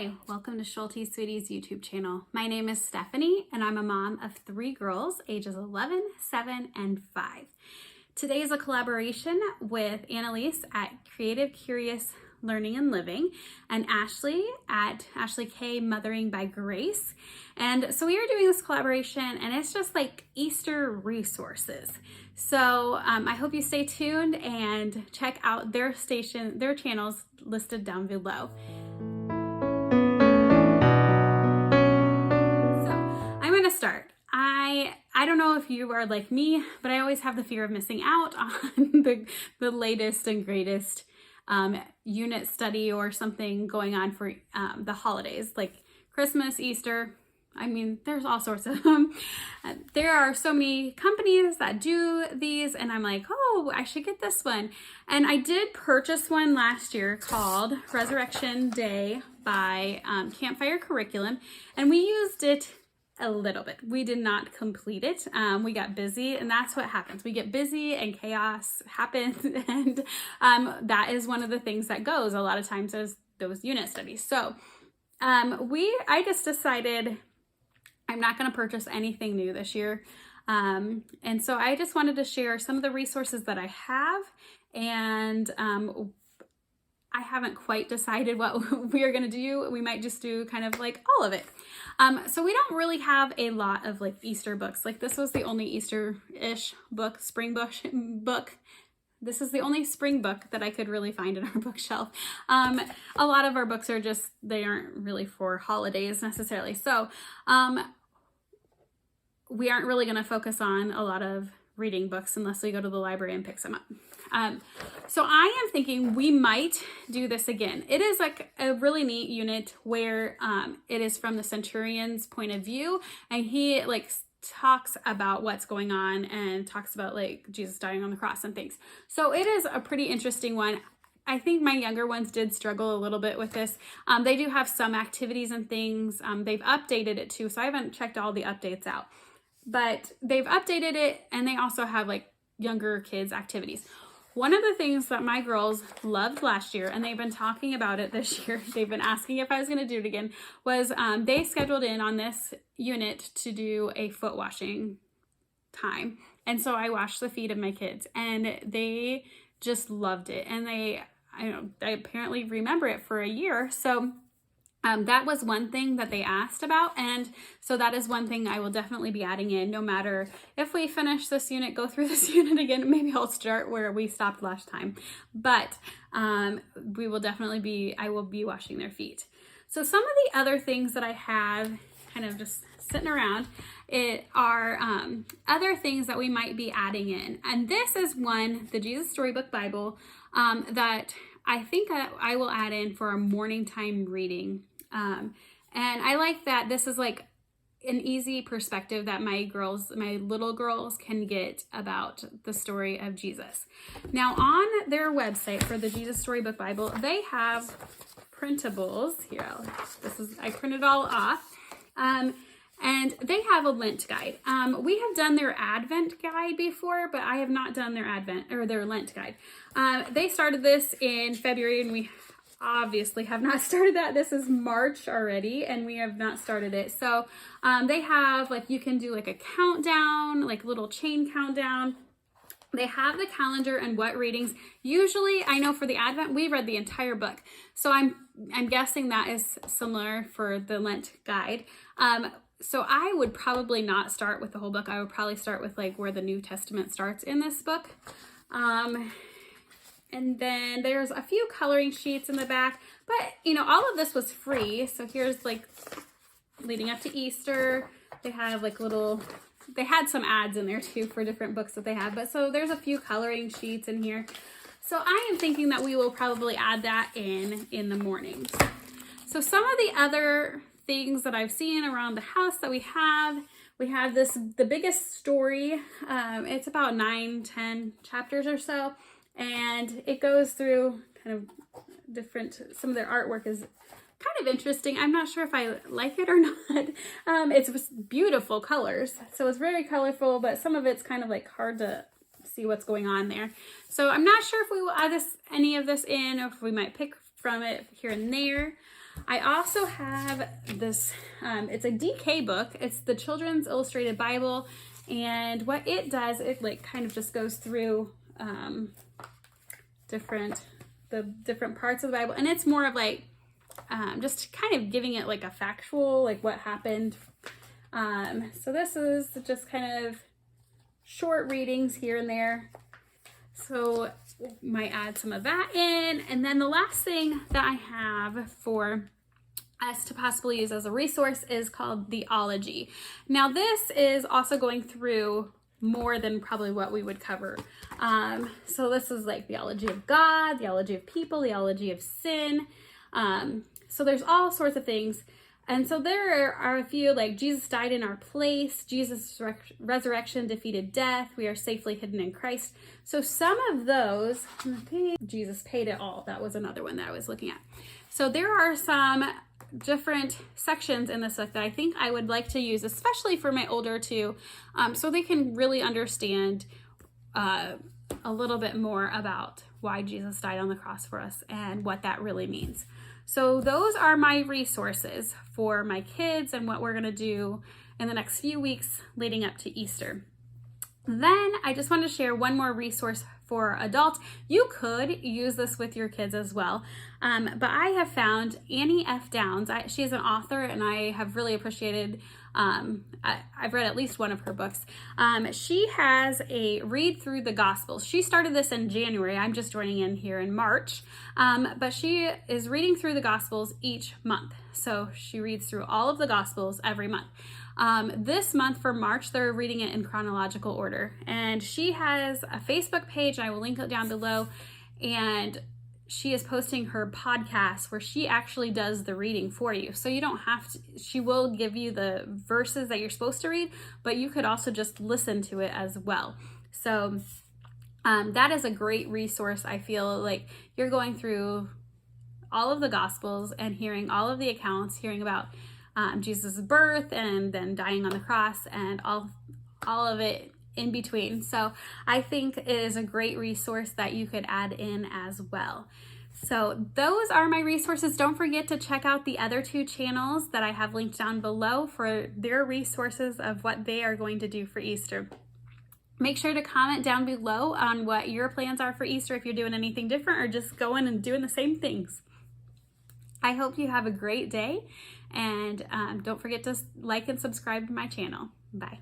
Hi, welcome to Schulte Sweeties YouTube channel. My name is Stephanie and I'm a mom of 3 girls ages 11, 7, and 5. Today is a collaboration with Annalise at Creative Curious Learning and Living and Ashley at Ashley K Mothering by Grace. And so we are doing this collaboration and it's just like Easter resources. So I hope you stay tuned and check out their channels listed down below. Start. I don't know if you are like me, but I always have the fear of missing out on the latest and greatest unit study or something going on for the holidays, like Christmas, Easter. I mean, there's all sorts of them. There are so many companies that do these and I'm like, oh, I should get this one. And I did purchase one last year called Resurrection Day by Campfire Curriculum, and we used it a little bit. We did not complete it. We got busy, and that's what happens. We get busy and chaos happens, and that is one of the things that goes a lot of times as those unit studies. So I just decided I'm not going to purchase anything new this year. And so I just wanted to share some of the resources that I have, and I haven't quite decided what we are going to do. We might just do kind of like all of it. So we don't really have a lot of like Easter books. Like this was the only Easter-ish book, spring book. This is the only spring book that I could really find in our bookshelf. A lot of our books are just, they aren't really for holidays necessarily. So we aren't really going to focus on a lot of reading books unless we go to the library and pick some up. So I am thinking we might do this again. It is like a really neat unit where it is from the centurion's point of view, and he like talks about what's going on and talks about like Jesus dying on the cross and things. So it is a pretty interesting one. I think my younger ones did struggle a little bit with this. They do have some activities and things. They've updated it too, so I haven't checked all the updates out. But they've updated it, and they also have like younger kids activities. One of the things that my girls loved last year, and they've been talking about it this year, they've been asking if I was going to do it again, was they scheduled in on this unit to do a foot washing time. And so I washed the feet of my kids, and they just loved it. And they apparently remember it for a year. So that was one thing that they asked about, and so that is one thing I will definitely be adding in no matter if we finish this unit, go through this unit again. Maybe I'll start where we stopped last time, but we will definitely I will be washing their feet. So some of the other things that I have kind of just sitting around are other things that we might be adding in, and this is one, the Jesus Storybook Bible, that I think I will add in for a morning time reading. And I like that this is like an easy perspective that my little girls can get about the story of Jesus. Now on their website for the Jesus Storybook Bible, they have printables. Here, I printed all off. And they have a Lent guide. We have done their Advent guide before, but I have not done their Lent guide. They started this in February, and we obviously have not started that. This is March already, and we have not started it. So they have like, you can do like a countdown, like little chain countdown. They have the calendar and what readings. Usually, I know for the Advent, we read the entire book. So I'm guessing that is similar for the Lent guide. So I would probably not start with the whole book. I would probably start with like where the New Testament starts in this book. And then there's a few coloring sheets in the back, but you know, all of this was free. So here's like leading up to Easter. They have like they had some ads in there too for different books that they have, but so there's a few coloring sheets in here. So I am thinking that we will probably add that in the mornings. So some of the other things that I've seen around the house that we have the biggest story. It's about 9-10 chapters or so, and it goes through kind of different, some of their artwork is kind of interesting. I'm not sure if I like it or not. It's beautiful colors, so it's very colorful, but some of it's kind of like hard to see what's going on there. So I'm not sure if we will add any of this in, or if we might pick from it here and there. I also have this, it's a DK book. It's the Children's Illustrated Bible. And what it does, it like kind of just goes through the different parts of the Bible. And it's more of like, just kind of giving it like a factual, like what happened. So this is just kind of short readings here and there. So might add some of that in. And then the last thing that I have for us to possibly use as a resource is called Theology. Now this is also going through more than probably what we would cover. So this is like theology of God, theology of people, theology of sin. So there's all sorts of things. And so there are a few, like Jesus died in our place, Jesus' resurrection defeated death, we are safely hidden in Christ. So some of those, Jesus paid it all. That was another one that I was looking at. So there are some different sections in this book that I think I would like to use, especially for my older two, so they can really understand a little bit more about why Jesus died on the cross for us and what that really means. So those are my resources for my kids and what we're going to do in the next few weeks leading up to Easter. Then I just want to share one more resource for adults. You could use this with your kids as well. But I have found Annie F. Downs. She is an author and I have really appreciated, I've read at least one of her books. She has a read through the Gospels. She started this in January. I'm just joining in here in March. But she is reading through the Gospels each month. So she reads through all of the Gospels every month. This month for March, they're reading it in chronological order. And she has a Facebook page, I will link it down below. And she is posting her podcast where she actually does the reading for you. So you don't have to, she will give you the verses that you're supposed to read, but you could also just listen to it as well. So that is a great resource. I feel like you're going through all of the Gospels and hearing all of the accounts, hearing about Jesus' birth and then dying on the cross and all of it in between. So I think it is a great resource that you could add in as well. So those are my resources. Don't forget to check out the other two channels that I have linked down below for their resources of what they are going to do for Easter. Make sure to comment down below on what your plans are for Easter, if you're doing anything different or just going and doing the same things. I hope you have a great day, and don't forget to like and subscribe to my channel. Bye.